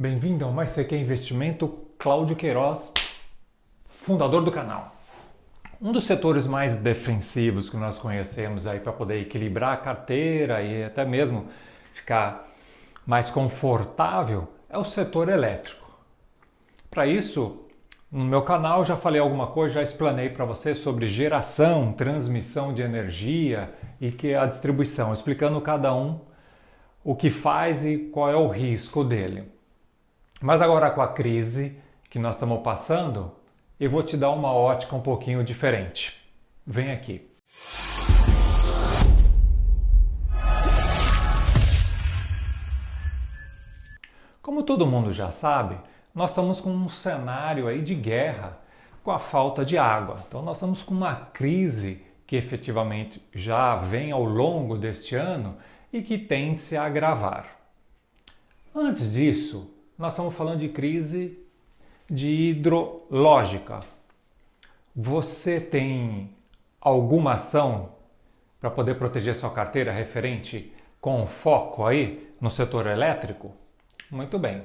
Bem-vindo ao Mais CQ Investimento, Cláudio Queiroz, fundador do canal. Um dos setores mais defensivos que nós conhecemos aí para poder equilibrar a carteira e até mesmo ficar mais confortável é o setor elétrico. Para isso, no meu canal já falei alguma coisa, já explanei para você sobre geração, transmissão de energia e que a distribuição, explicando cada um o que faz e qual é o risco dele. Mas agora com a crise que nós estamos passando, eu vou te dar uma ótica um pouquinho diferente. Vem aqui. Como todo mundo já sabe, nós estamos com um cenário aí de guerra com a falta de água. Então nós estamos com uma crise que efetivamente já vem ao longo deste ano e que tende a se agravar. Antes disso, nós estamos falando de crise de hidrológica. Você tem alguma ação para poder proteger sua carteira referente com foco aí no setor elétrico? Muito bem.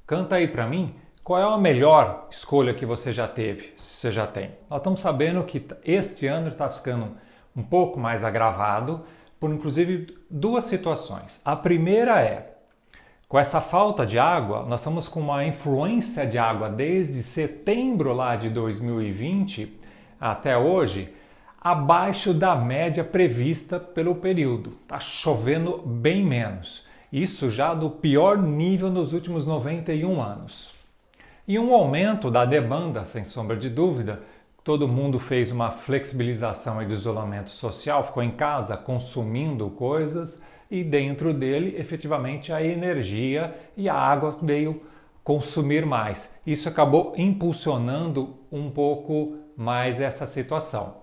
Canta aí para mim qual é a melhor escolha que você já teve, se você já tem. Nós estamos sabendo que este ano está ficando um pouco mais agravado por inclusive duas situações. A primeira é, com essa falta de água, nós estamos com uma influência de água desde setembro lá de 2020 até hoje, abaixo da média prevista pelo período. Está chovendo bem menos. Isso já do pior nível nos últimos 91 anos. E um aumento da demanda, sem sombra de dúvida. Todo mundo fez uma flexibilização de isolamento social, ficou em casa consumindo coisas, e dentro dele, efetivamente, a energia e a água veio consumir mais. Isso acabou impulsionando um pouco mais essa situação.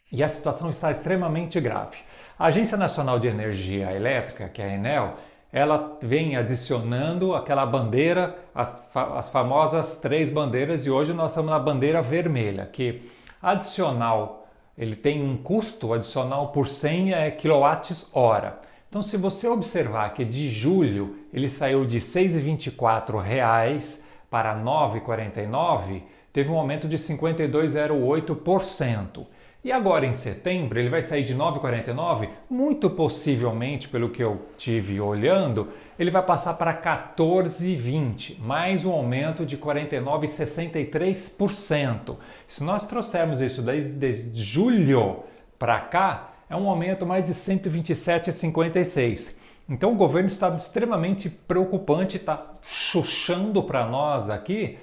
E a situação está extremamente grave. A Agência Nacional de Energia Elétrica, que é a Enel, ela vem adicionando aquela bandeira, as famosas 3 bandeiras, e hoje nós estamos na bandeira vermelha, que adicional, ele tem um custo adicional por 100 kWh. Então, se você observar que de julho ele saiu de R$ 6,24 para R$ 9,49, teve um aumento de 52,08%. E agora em setembro ele vai sair de R$ 9,49, muito possivelmente, pelo que eu tive olhando, ele vai passar para R$ 14,20, mais um aumento de 49,63%. Se nós trouxermos isso desde julho para cá, é um aumento mais de 127,56%. Então o governo está extremamente preocupante, está chuchando para nós aqui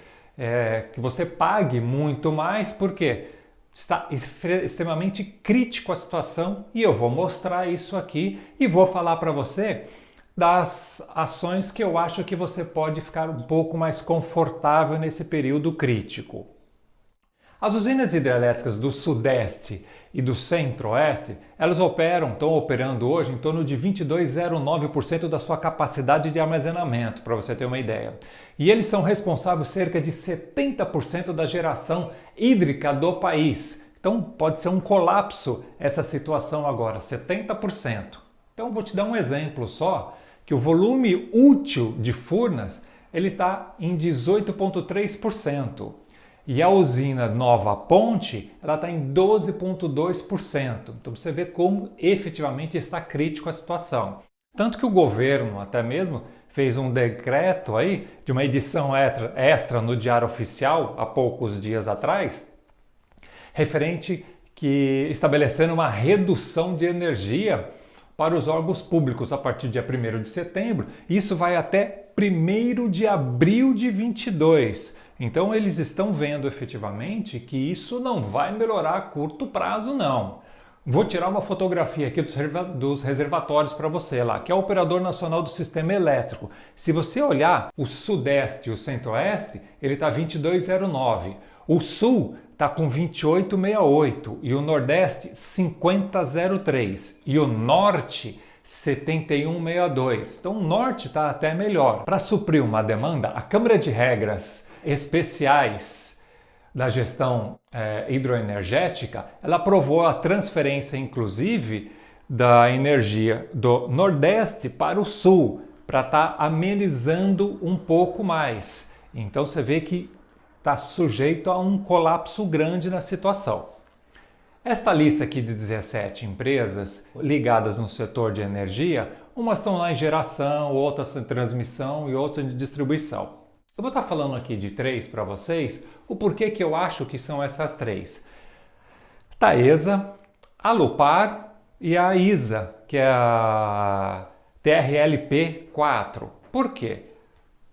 que você pague muito mais, porque está extremamente crítico a situação, e eu vou mostrar isso aqui e vou falar para você das ações que eu acho que você pode ficar um pouco mais confortável nesse período crítico. As usinas hidrelétricas do Sudeste e do Centro-Oeste, elas estão operando hoje em torno de 22,09% da sua capacidade de armazenamento, para você ter uma ideia. E eles são responsáveis por cerca de 70% da geração hídrica do país. Então pode ser um colapso essa situação agora, 70%. Então vou te dar um exemplo só, que o volume útil de Furnas ele está em 18,3%. E a usina Nova Ponte ela está em 12,2%. Então você vê como efetivamente está crítico a situação. Tanto que o governo até mesmo fez um decreto aí de uma edição extra no Diário Oficial há poucos dias atrás, referente que estabelecendo uma redução de energia para os órgãos públicos a partir do dia 1º de setembro. Isso vai até 1º de abril de 22. Então eles estão vendo efetivamente que isso não vai melhorar a curto prazo, não. Vou tirar uma fotografia aqui dos reservatórios para você lá, que é o Operador Nacional do Sistema Elétrico. Se você olhar o Sudeste e o Centro-Oeste, ele está 22,09. O Sul está com 28,68 e o Nordeste 50,03 e o Norte 71,62. Então o Norte está até melhor. Para suprir uma demanda, a Câmara de Regras Especiais da Gestão Hidroenergética, ela aprovou a transferência, inclusive, da energia do Nordeste para o Sul, para estar amenizando um pouco mais. Então você vê que está sujeito a um colapso grande na situação. Esta lista aqui de 17 empresas ligadas no setor de energia, umas estão lá em geração, outras em transmissão e outras em distribuição. Eu vou estar falando aqui de 3 para vocês, o porquê que eu acho que são essas 3. Taesa, Alupar e a ISA, que é a TRLP4. Por quê?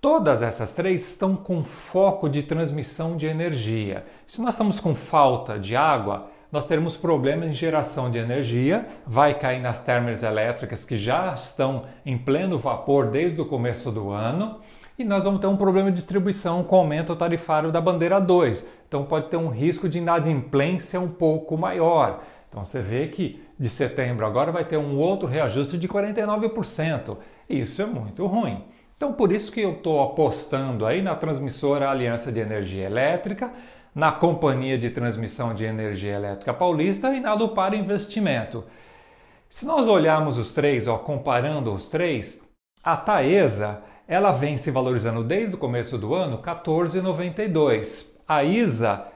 Todas essas 3 estão com foco de transmissão de energia. Se nós estamos com falta de água, nós teremos problemas em geração de energia, vai cair nas termoelétricas que já estão em pleno vapor desde o começo do ano, e nós vamos ter um problema de distribuição com o aumento tarifário da bandeira 2. Então pode ter um risco de inadimplência um pouco maior. Então você vê que de setembro agora vai ter um outro reajuste de 49%. Isso é muito ruim. Então por isso que eu estou apostando aí na transmissora Aliança de Energia Elétrica, na Companhia de Transmissão de Energia Elétrica Paulista e na Alupar Investimento. Se nós olharmos os 3, comparando os 3, a Taesa ela vem se valorizando desde o começo do ano 14,92. A ISA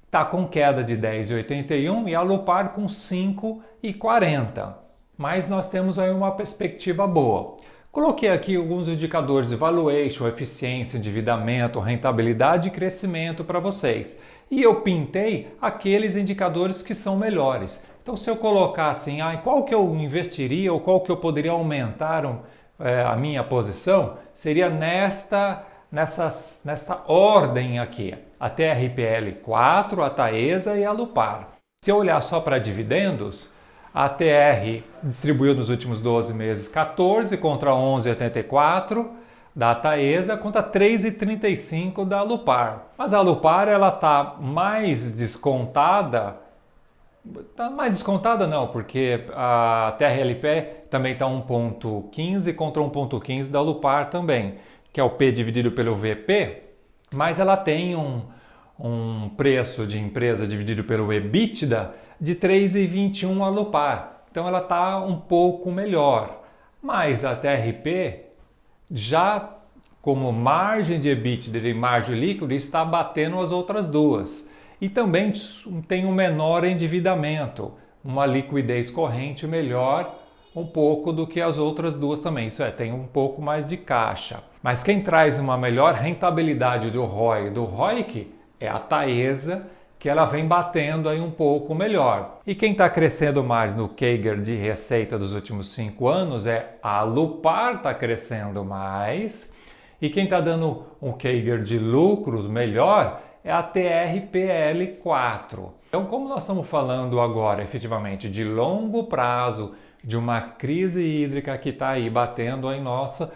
está com queda de 10,81 e a Alupar com 5,40. Mas nós temos aí uma perspectiva boa. Coloquei aqui alguns indicadores de valuation, eficiência, endividamento, rentabilidade e crescimento para vocês. E eu pintei aqueles indicadores que são melhores. Então se eu colocar assim, qual que eu investiria ou qual que eu poderia aumentar a minha posição, seria nesta ordem aqui. A TRPL4, a Taesa e a Alupar. Se eu olhar só para dividendos, a TR distribuiu nos últimos 12 meses 14 contra 11,84 da Taesa contra 3,35 da Alupar. Mas a Alupar ela está mais descontada. Está mais descontada não, porque a TRLP também está 1,15 contra 1,15 da Alupar também, que é o P dividido pelo VP, mas ela tem um preço de empresa dividido pelo EBITDA de 3,21 a Alupar. Então ela está um pouco melhor. Mas a TRP, já como margem de EBITDA e margem líquida, está batendo as outras duas. E também tem um menor endividamento, uma liquidez corrente melhor um pouco do que as outras duas também. Isso é, tem um pouco mais de caixa. Mas quem traz uma melhor rentabilidade do ROI e do ROIC é a Taesa, que ela vem batendo aí um pouco melhor. E quem está crescendo mais no CAGR de receita dos últimos 5 anos é a Alupar, está crescendo mais. E quem está dando um CAGR de lucros melhor é a TRPL4. Então, como nós estamos falando agora efetivamente de longo prazo, de uma crise hídrica que está aí batendo em nossa,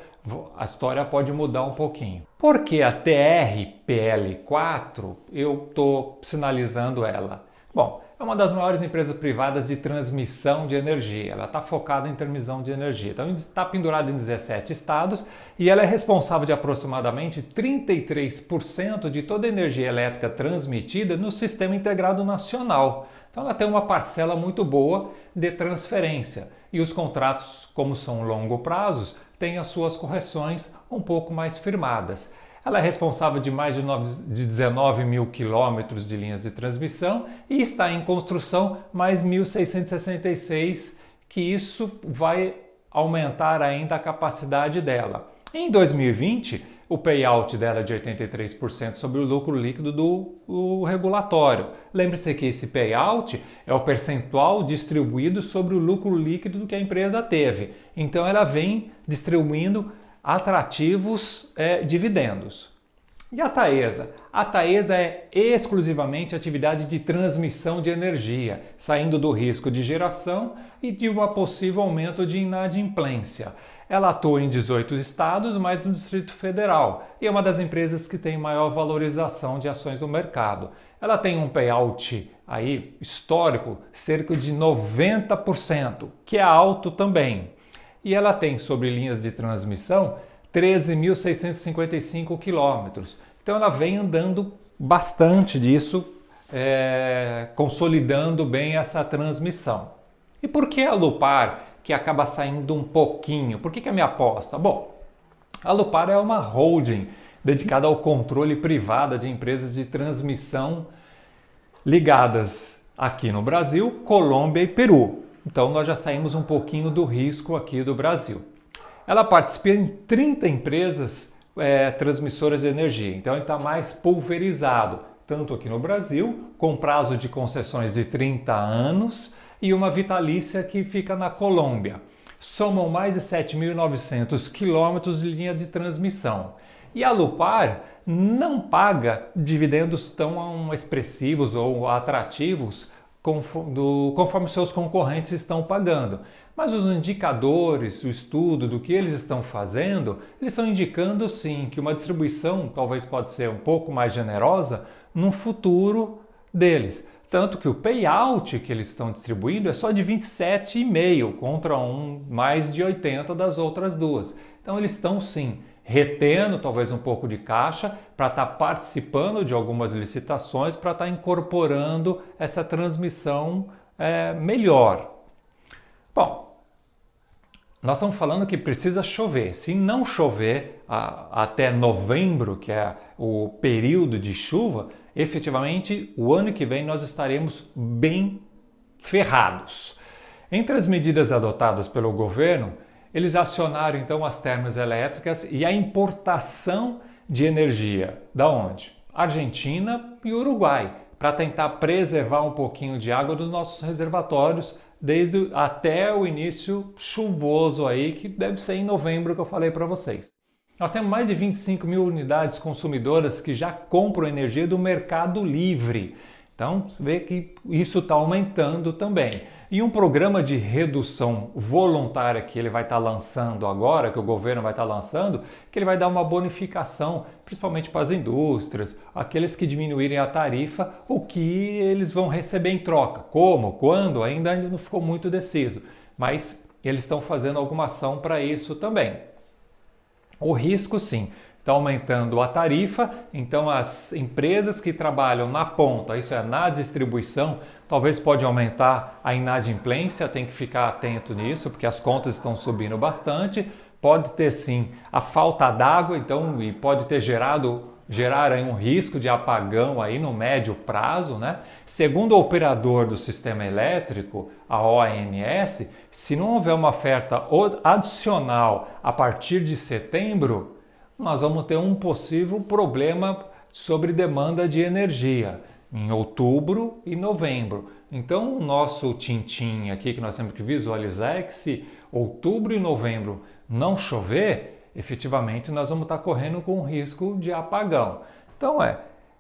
a história pode mudar um pouquinho. Porque a TRPL4, eu estou sinalizando ela. Bom, é uma das maiores empresas privadas de transmissão de energia. Ela está focada em transmissão de energia. Então, está pendurada em 17 estados e ela é responsável de aproximadamente 33% de toda a energia elétrica transmitida no Sistema Integrado Nacional. Então, ela tem uma parcela muito boa de transferência. E os contratos, como são longo prazos, têm as suas correções um pouco mais firmadas. Ela é responsável de mais de 19 mil quilômetros de linhas de transmissão e está em construção mais 1.666, que isso vai aumentar ainda a capacidade dela. Em 2020, o payout dela é de 83% sobre o lucro líquido do regulatório. Lembre-se que esse payout é o percentual distribuído sobre o lucro líquido que a empresa teve. Então ela vem distribuindo atrativos dividendos. E a Taesa? A Taesa é exclusivamente atividade de transmissão de energia, saindo do risco de geração e de um possível aumento de inadimplência. Ela atua em 18 estados, mais no Distrito Federal, e é uma das empresas que tem maior valorização de ações no mercado. Ela tem um payout aí histórico cerca de 90%, que é alto também. E ela tem sobre linhas de transmissão 13.655 quilômetros. Então ela vem andando bastante disso, consolidando bem essa transmissão. E por que a Alupar que acaba saindo um pouquinho. Por que é minha aposta? Bom, a Alupar é uma holding dedicada ao controle privado de empresas de transmissão ligadas aqui no Brasil, Colômbia e Peru. Então nós já saímos um pouquinho do risco aqui do Brasil. Ela participa em 30 empresas transmissoras de energia, então ele está mais pulverizado, tanto aqui no Brasil, com prazo de concessões de 30 anos e uma vitalícia que fica na Colômbia. Somam mais de 7.900 quilômetros de linha de transmissão. E a Alupar não paga dividendos tão expressivos ou atrativos conforme seus concorrentes estão pagando. Mas os indicadores, o estudo do que eles estão fazendo, eles estão indicando sim que uma distribuição talvez pode ser um pouco mais generosa no futuro deles. Tanto que o payout que eles estão distribuindo é só de 27,5 contra mais de 80 das outras duas. Então eles estão sim retendo talvez um pouco de caixa para estar participando de algumas licitações, para estar incorporando essa transmissão melhor. Bom, nós estamos falando que precisa chover. Se não chover até novembro, que é o período de chuva, efetivamente o ano que vem nós estaremos bem ferrados. Entre as medidas adotadas pelo governo, eles acionaram então as termoelétricas e a importação de energia. Da onde? Argentina e Uruguai, para tentar preservar um pouquinho de água dos nossos reservatórios até o início chuvoso aí, que deve ser em novembro que eu falei para vocês. Nós temos mais de 25 mil unidades consumidoras que já compram energia do Mercado Livre. Então, você vê que isso está aumentando também. E um programa de redução voluntária que ele vai estar lançando agora, que o governo vai estar lançando, que ele vai dar uma bonificação, principalmente para as indústrias, aqueles que diminuírem a tarifa, o que eles vão receber em troca. Como, quando, ainda não ficou muito deciso. Mas eles estão fazendo alguma ação para isso também. O risco, sim, está aumentando a tarifa, então as empresas que trabalham na ponta, isso é, na distribuição, talvez pode aumentar a inadimplência, tem que ficar atento nisso, porque as contas estão subindo bastante. Pode ter sim a falta d'água, então, e pode ter gerar aí um risco de apagão aí no médio prazo, né? Segundo o operador do sistema elétrico, a ONS, se não houver uma oferta adicional a partir de setembro, nós vamos ter um possível problema sobre demanda de energia em outubro e novembro. Então, o nosso tintim aqui que nós temos que visualizar é que se outubro e novembro não chover, efetivamente nós vamos estar correndo com o risco de apagão. Então,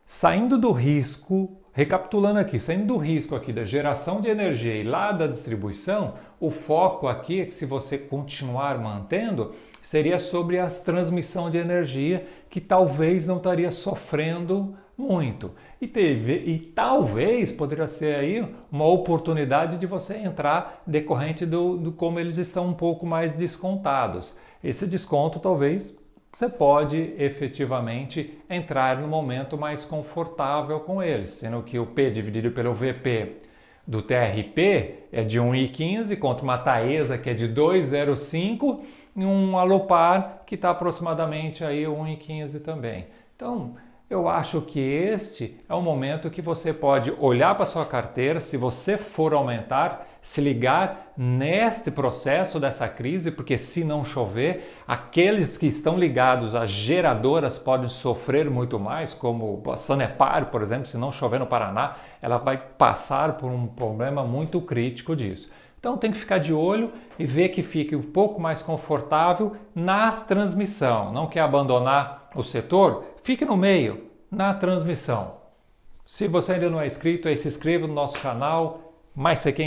saindo do risco, recapitulando aqui, saindo do risco aqui da geração de energia e lá da distribuição, o foco aqui é que se você continuar mantendo, seria sobre a transmissão de energia, que talvez não estaria sofrendo muito. E talvez poderia ser aí uma oportunidade de você entrar decorrente do como eles estão um pouco mais descontados. Esse desconto talvez você pode efetivamente entrar no momento mais confortável com eles, sendo que o P dividido pelo VP do TRP é de 1,15 contra uma Taesa que é de 2,05 e um Alupar que está aproximadamente aí 1,15 também. Então, eu acho que este é o momento que você pode olhar para a sua carteira, se você for aumentar, se ligar neste processo dessa crise, porque se não chover, aqueles que estão ligados às geradoras podem sofrer muito mais, como a Sanepar, por exemplo, se não chover no Paraná, ela vai passar por um problema muito crítico disso. Então tem que ficar de olho e ver que fique um pouco mais confortável nas transmissão. Não quer abandonar o setor? Fique no meio, na transmissão. Se você ainda não é inscrito, se inscreva no nosso canal. Mas você quem